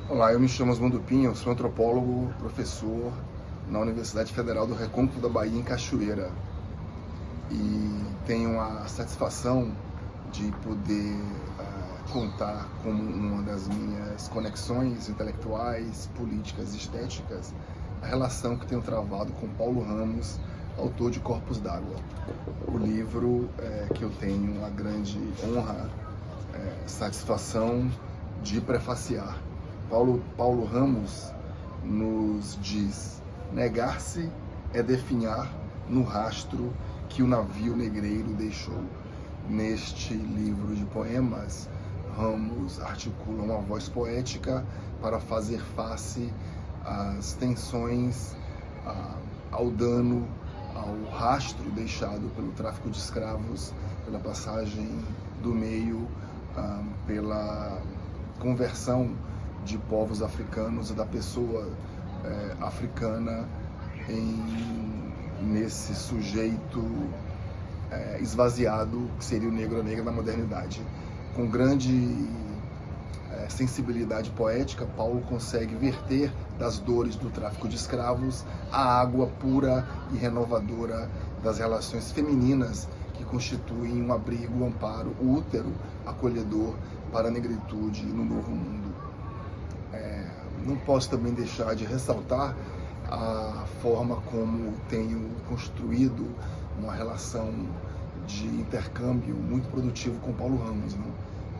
Olá, eu me chamo Osmundo Pinho, sou antropólogo, professor na Universidade Federal do Recôncavo da Bahia, em Cachoeira. E tenho a satisfação de poder contar como uma das minhas conexões intelectuais, políticas e estéticas a relação que tenho travado com Paulo Ramos, autor de Corpos d'Água. O livro que eu tenho a grande honra, satisfação de prefaciar. Paulo Ramos nos diz: negar-se é definhar no rastro que o navio negreiro deixou. Neste livro de poemas, Ramos articula uma voz poética para fazer face às tensões, ao dano, ao rastro deixado pelo tráfico de escravos, pela passagem do meio, pela conversão de povos africanos e da pessoa africana nesse sujeito esvaziado que seria o negro ou a negra na modernidade. Com grande sensibilidade poética, Paulo consegue verter das dores do tráfico de escravos a água pura e renovadora das relações femininas que constituem um abrigo, um amparo, o útero acolhedor para a negritude no Novo Mundo. Não posso também deixar de ressaltar a forma como tenho construído uma relação de intercâmbio muito produtivo com Paulo Ramos, né?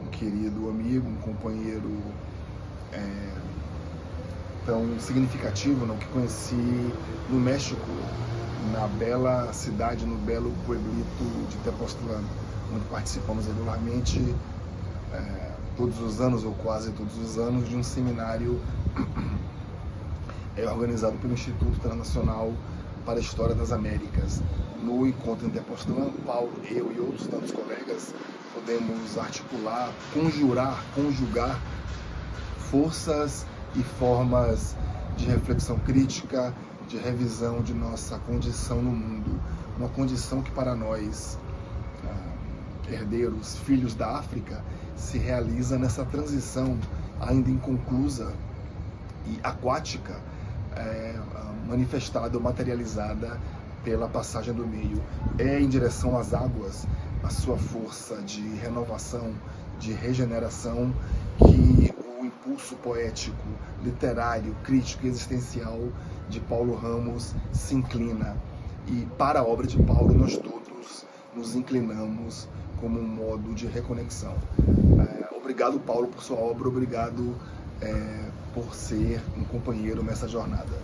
Um querido amigo, um companheiro tão significativo, que conheci no México, na bela cidade, no belo pueblito de Tepoztlán, onde participamos regularmente, todos os anos, ou quase todos os anos, de um seminário organizado pelo Instituto Internacional para a História das Américas. No encontro em Tepoztlán, Paulo, eu e outros tantos colegas podemos articular, conjugar forças e formas de reflexão crítica, de revisão de nossa condição no mundo. Uma condição que para nós, herdeiros, filhos da África, se realiza nessa transição ainda inconclusa e aquática, manifestada ou materializada pela passagem do meio. É em direção às águas, a sua força de renovação, de regeneração, que o impulso poético, literário, crítico e existencial de Paulo Ramos se inclina. E para a obra de Paulo nós todos nos inclinamos como um modo de reconexão. Obrigado, Paulo, por sua obra, obrigado por ser um companheiro nessa jornada.